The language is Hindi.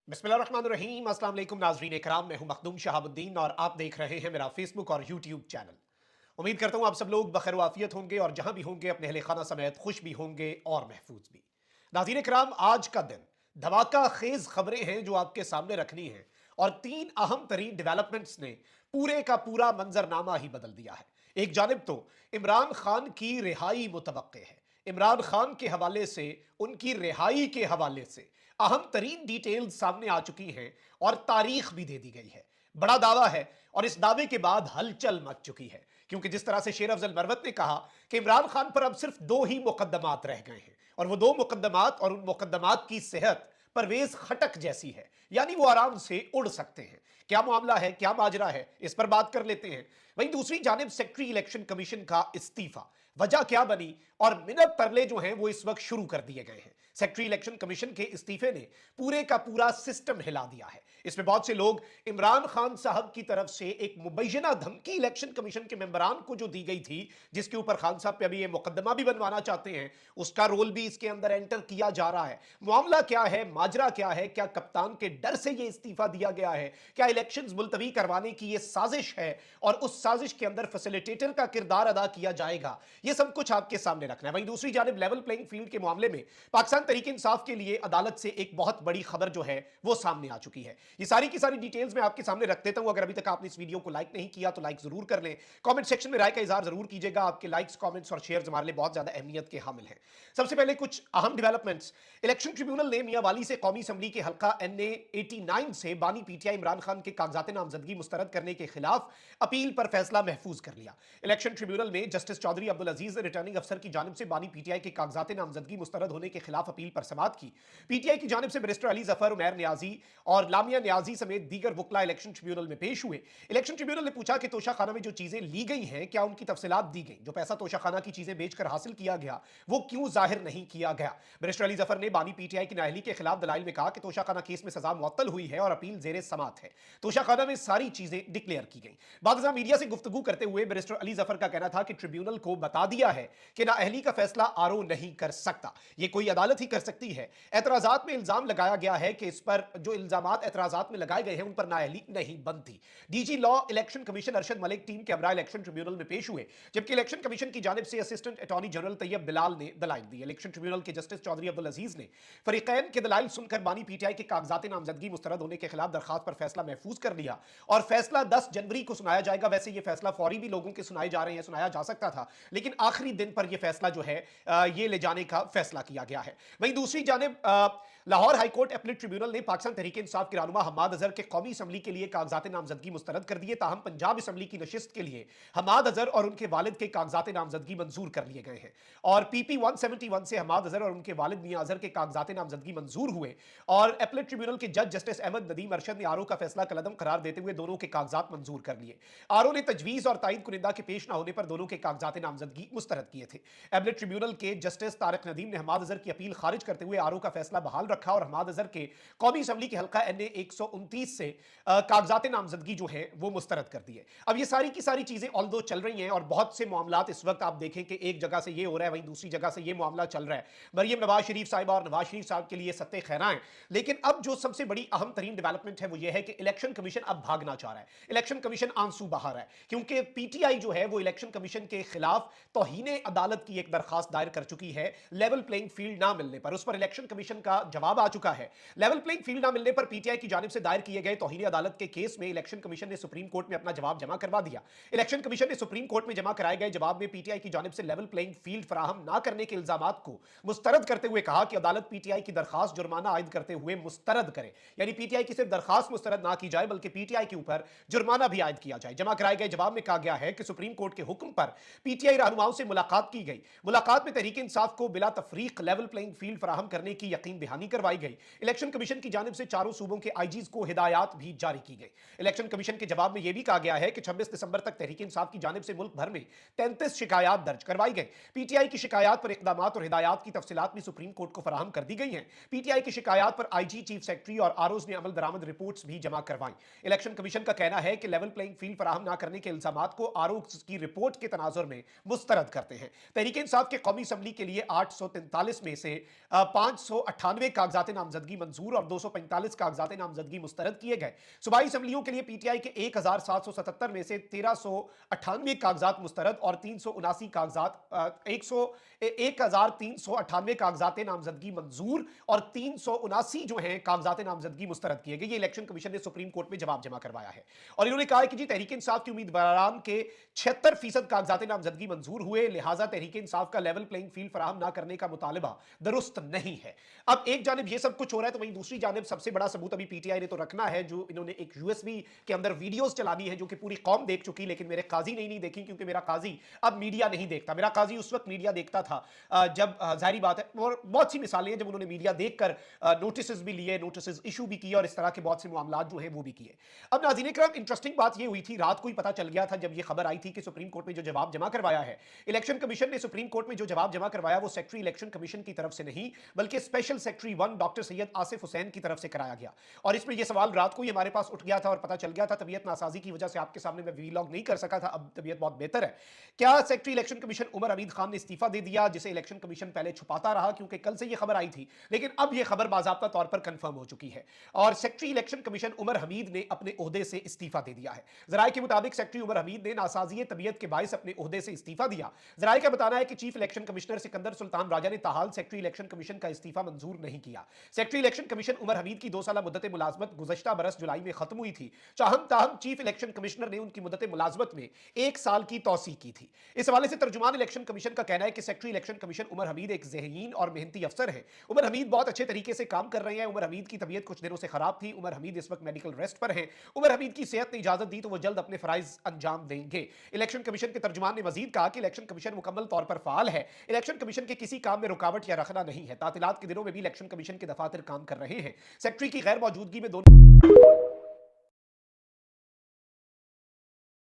बिस्मिल्लाहिर्रहमानिर्रहीम। अस्सलाम वालेकुम नाज़रीन इकराम, मैं हूं मखदूम शहाबुद्दीन और आप देख रहे हैं मेरा फेसबुक और यूट्यूब चैनल। उम्मीद करता हूं आप सब लोग बखैर वाफियत होंगे और जहां भी होंगे अपने अहले खाना समेत खुश भी होंगे और महफूज भी। नाज़रीन इकराम, आज का दिन धमाका खेज खबरें हैं जो आपके सामने रखनी है और तीन अहम तरीन डेवलपमेंट्स ने पूरे का पूरा मंजरनामा ही बदल दिया है। एक जानिब तो इमरान खान की रिहाई मुतवक्के है। इमरान खान के हवाले से, उनकी रिहाई के हवाले से अहम तरीन डिटेल्स सामने आ चुकी हैं और तारीख भी दे दी गई है। बड़ा दावा है और इस दावे के बाद हलचल मच चुकी है, क्योंकि जिस तरह से शेर अफजल मरवत ने कहा कि इमरान खान पर अब सिर्फ दो ही मुकदमात रह गए हैं और वो दो मुकदमात और उन मुकदमात की सेहत परवेज खटक जैसी है, यानी वो आराम से उड़ सकते हैं। क्या मामला है, क्या माजरा है, इस पर बात कर लेते हैं। वहीं दूसरी जानिब सेक्रेटरी इलेक्शन कमीशन का इस्तीफा, वजह क्या बनी और मिनट तरले जो हैं वो इस वक्त शुरू कर दिए गए हैं। सेक्रेटरी इलेक्शन कमीशन के इस्तीफे ने पूरे का पूरा सिस्टम हिला दिया है। इसमें बहुत से लोग इमरान खान साहब की तरफ से एक मुबैना धमकी इलेक्शन कमीशन के मेंबरान को जो दी गई थी, जिसके ऊपर खान साहब पे अभी ये मुकदमा भी बनवाना चाहते हैं, उसका रोल भी इसके अंदर एंटर किया जा रहा है। मामला क्या है, माजरा क्या है, क्या कप्तान के डर से यह इस्तीफा दिया गया है, क्या इलेक्शंस मुलतवी करवाने की यह साजिश है और उस साजिश के अंदर फैसिलिटेटर का किरदार अदा किया जाएगा, यह सब कुछ आपके सामने रखना है। वहीं दूसरी जानिब लेवल प्लेइंग फील्ड के मामले में पाकिस्तान तहरीक इंसाफ के लिए अदालत से एक बहुत बड़ी खबर जो है वो सामने आ चुकी है। ये सारी की सारी डिटेल्स मैं आपके सामने रख देता हूं। अगर अभी तक आपने इस वीडियो को लाइक नहीं किया तो लाइक जरूर कर लें। कमेंट सेक्शन में राय का इजहार जरूर कीजिएगा। आपके लाइक्स, कमेंट्स और शेयर्स हमारे लिए बहुत ज्यादा अहमियत के हामिल हैं। सबसे पहले कुछ अहम डेवलपमेंट्स। इलेक्शन ट्रिब्यूनल ने मियां वाली से कौमी असम्बली के हल्का NA 89 से बानी पीटीआई इमरान खान के कागजात नामजदगी मुस्तरद करने के खिलाफ अपील पर फैसला महफूज कर लिया। इलेक्शन ट्रिब्यूनल में जस्टिस चौधरी अब्दुल अजीज ने रिटर्निंग अफसर की जानिब से बानी पीटीआई के कागजात नामजदगी मुस्तरद होने के खिलाफ अपील पर समाअत की। पीटीआई की जानिब से बैरिस्टर अली जफर, उमैर न्याजी और लामिया न्याजी समेत दीगर वकला इलेक्शन ट्रिब्यूनल में पेश हुए। इलेक्शन ट्रिब्यूनल ने पूछा कि तोशा खाना में जो चीजें ली गई हैं, क्या उनकी तफसीलात दी गई? जो पैसा तोशा खाना की चीजें बेचकर हासिल किया गया वो क्यों जाहिर नहीं किया गया? बैरिस्टर अली जफर ने बानी पीटीआई की नाअहली के खिलाफ दलाइल में कहा कि तोशा खाना केस में सजा मुअत्तल हुई है और अपील जेर समाअत है। तोशा खाना में सारी चीजें डिक्लेयर की गई। बाद मीडिया से गुफ्तगू करते हुए बैरिस्टर अली जफर का कहना था कि ट्रिब्यूनल को बता दिया है कि नाअहली का फैसला आरओ नहीं कर सकता, यह कोई अदालत ही कर सकती है। एतराजात में इल्जाम लगाया गया है कि इस पर जो इल्जामात एतराजात में लगाए गए हैं उन पर नाअहली नहीं बनती। DG law election commission Arshad Malik team के हमरा इलेक्शन ट्रिब्यूनल में पेश हुए, जबकि इलेक्शन कमीशन की जानिब से assistant attorney general Tayyab Bilal ने दलाइल दिए। इलेक्शन ट्रिब्यूनल के जस्टिस चौधरी अब्दुल अजीज ने फरीकैन के दलाइल सुनकर बानी पीटीआई के कागजात नामजदगी मुस्तरद होने के खिलाफ दरखास्त पर फैसला महफूज कर लिया और फैसला 10 जनवरी को सुनाया जाएगा। वैसे यह फैसला फौरी भी लोगों के सुनाए जा रहे हैं, सुनाया जा सकता था, लेकिन आखिरी दिन पर यह फैसला जो है ये ले जाने का फैसला किया गया है। वहीं दूसरी जानिब लाहौर हाईकोर्ट अपीलेट ट्रिब्यूनल ने पाकिस्तान तहरीक इंसाफ के रहनुमा हम्माद अजहर के कौमी असम्बली के लिए कागजात नामजदगी मुस्तरद कर दिए। ताहम पंजाब असम्बली की नशिस्त के लिए हम्माद अजहर और उनके वालिद के कागजात नामजदगी मंजूर कर लिए गए हैं और PP 171 से हम्माद अजहर और उनके वालिद मियां अजहर के कागजात नामजदगी मंजूर हुए और अपीलेट ट्रिब्यूनल के जज जस्टिस अहमद नदीम अरशद ने आरओ का फैसला कलदम करार देते हुए दोनों के कागजात मंजूर कर लिए। आरओ ने तजवीज और तायद कुनिंदा के पेश न होने पर दोनों के कागजात नामजदगी मुस्तरद किए थे। अपीलेट ट्रिब्यूनल के जस्टिस तारिक नदीम ने हम्माद अजहर की अपील खारिज करते हुए आरओ का फैसला बहाल रखा और हम्माद अजहर के कौमी असम्बली के हल्का NA 129 से कागजात नामजदगी जो है वो मुस्तरद कर दिए। अब ये सारी की सारी चीजें ऑल्दो चल रही हैं और बहुत से मामलात इस वक्त आप देखें कि एक जगह से ये हो रहा है, वहीं दूसरी जगह से ये मामला चल रहा है। मरियम नवाज शरीफ साहिबा और नवाज शरीफ साहब के लिए सत्ते खैरा हैं, लेकिन अब जो सबसे बड़ी अहम तरीन डेवलपमेंट है वो ये है कि इलेक्शन कमीशन अब भागना चाह रहा है। इलेक्शन कमीशन आंसू बहा रहा है क्योंकि पीटीआई जो है वो इलेक्शन कमीशन के खिलाफ तौहीने अदालत की एक दरखास्त दायर कर चुकी है लेवल प्लेइंग फील्ड ना मिलने पर। उस पर इलेक्शन कमीशन का जवाब आ चुका है। लेवल प्लेइंग फील्ड ना मिलने पर पीटीआई की जानिब से दायर किए गए तौहीने अदालत के केस में इलेक्शन कमीशन ने सुप्रीम कोर्ट में अपना जवाब जमा करवा दिया। इलेक्शन कमीशन ने सुप्रीम कोर्ट में जमा कराए गए जवाब में पीटीआई की जानिब से लेवल प्लेइंग फील्ड फराहम ना करने के इल्जामात को मुस्तरद करते हुए कहा कि अदालत पीटीआई की दरखास्त जुर्माना आयद करते हुए मुस्तरद करे, यानी पीटीआई की सिर्फ दरखास्त मुस्तरद ना की जाए बल्कि पीटीआई के ऊपर जुर्माना भी आयद किया जाए। जमा कराए गए जवाब में कहा गया है कि सुप्रीम कोर्ट के हुक्म पर पीटीआई रहनुमाओं से मुलाकात की गई। मुलाकात में तहरीक इंसाफ को बिला तफरीक लेवल प्लेइंग फील्ड फराहम करने की यकीन दहानी करवाई गई। इलेक्शन कमीशन की जानिब से चारों सूबों के आईजीज को हिदायत भी जारी की गई। इलेक्शन कमीशन के जवाब में यह भी कहा गया है कि 26 दिसंबर तक तहरीक इंसाफ की जानिब से मुल्क भर में 33 शिकायत दर्ज करवाई गई। पीटीआई की शिकायत पर इकदाम और हिदायत की तफसीलात भी सुप्रीम कोर्ट को फराहम कर दी गई हैं। पीटीआई की शिकायत पर आईजी, चीफ सेक्रेटरी और आरओज ने अमल दरामद रिपोर्ट्स भी जमा करवाई। इलेक्शन कमीशन का कहना है कि लेवल प्लेइंग फील्ड फराहम न करने के इल्जामात को आरओज की रिपोर्ट के तनाजुर में मुस्तरद करते हैं। तहरीक इंसाफ के कौमी असम्बली के लिए 843 में से 598 कागजात नामजदगी मंजूर और 245 कागजात नामजदगी मुस्तरद किए गए। सूबाई असम्बलियों के लिए पीटीआई के 1777 में से 1398 कागजात मुस्तरद और 379 कागजात 1398 कागजात नामजदगी मंजूर और 379 जो हैं कागजात नामजदगी मुस्तरद किए गए। ये इलेक्शन कमीशन ने सुप्रीम कोर्ट में जवाब जमा करवाया है और इन्होंने कहा है कि जी तहरीक इंसाफ के उम्मीदवारान के 76% कागजात नामजदगी मंजूर हुए, लिहाजा तहरीक इंसाफ का लेवल प्लेइंग फील्ड फराहम ना करने का मुतालबा दुरुस्त नहीं है। अब एक जानिब ये सब कुछ हो रहा है तो वहीं दूसरी जानिब सबसे बड़ा सबूत अभी पीटीआई ने तो रखना है, जो इन्होंने एक यूएसबी के अंदर वीडियोस चलानी है जो कि पूरी कौम देख चुकी, लेकिन मेरे काजी ने नहीं देखी क्योंकि मेरा काजी अब मीडिया नहीं देखता। मेरा काजी उस वक्त मीडिया देखता था जब जाहिर बात है, और बहुत सी मिसालें हैं जब उन्होंने मीडिया देखकर नोटिस भी लिए, नोटिस इशू भी किए और इस तरह के बहुत से मामला जो है वो भी किए। अब नाज़रीन इकराम, इंटरेस्टिंग बात ये हुई थी, रात को ही पता चल गया था जब ये खबर आई थी कि सुप्रीम कोर्ट में जो जवाब जमा करवाया है इलेक्शन कमीशन ने, सुप्रीम कोर्ट में जो जवाब जमा करवाया वो सेक्रेटरी इलेक्शन कमीशन की तरफ से नहीं बल्कि special secretary 1 doctor Syed Asif Hussain की तरफ से कराया गया। और इसमें यह सवाल रात को ही हमारे पास उठ गया था और पता चल गया था। तबीयत नासाजी की वजह से आपके सामने मैं वीलॉग नहीं कर सका था, अब तबीयत बहुत बेहतर है। क्या secretary election commission Umar Hamid Khan ने इस्तीफा दे दिया, जिसे इलेक्शन कमीशन पहले छुपाता रहा क्योंकि कल से यह खबर आई थी, लेकिन अब यह खबर बाज़ाब्ता तौर पर कंफर्म हो चुकी है और secretary election commission Umar Hamid ने अपने ओहदे से इस्तीफा दे दिया है। जराये के मुताबिक सेक्रेटरी उमर हमीद ने नासाजी तबीयत के बायस अपने ओहदे से इस्तीफा दिया। जराये का बताना है कि chief election commissioner Sikandar Sultan Raja ने ताहाल सेक्रेटरी इलेक्शन कमीशन का इस्तीफा मंजूर नहीं किया। Secretary election commission Umar Hamid की 2 साल मुद्दत मुलाजमत गुज़श्ता बरस जुलाई में खत्म हुई थी। ताहम चीफ इलेक्शन कमिश्नर ने उनकी मुद्दत मुलाजमत में 1 साल की तौसी की थी। इस हवाले से तर्जुमान इलेक्शन कमीशन का कहना है कि secretary election commission Umar Hamid एक ज़हीन और मेहनती अफसर है। उमर हमीद बहुत अच्छे तरीके से काम कर रहे हैं। उमर हमीद की तबीयत कुछ दिनों से खराब थी। उमर हमीद इस वक्त मेडिकल रेस्ट पर हैं। उमर हमीद की सेहत ने इजाजत दी तो वो जल्द अपने फराइज अंजाम देंगे। इलेक्शन कमीशन के तर्जुमान ने मजीद कहा कि इलेक्शन कमीशन मुकम्मल तौर पर फाल है। इलेक्शन कमीशन के किसी काम में रुकावट या रखना नहीं है। तातीलात के दिनों में भी इलेक्शन कमीशन के दफातर काम कर रहे हैं। सेक्रेटरी की गैर मौजूदगी में दोनों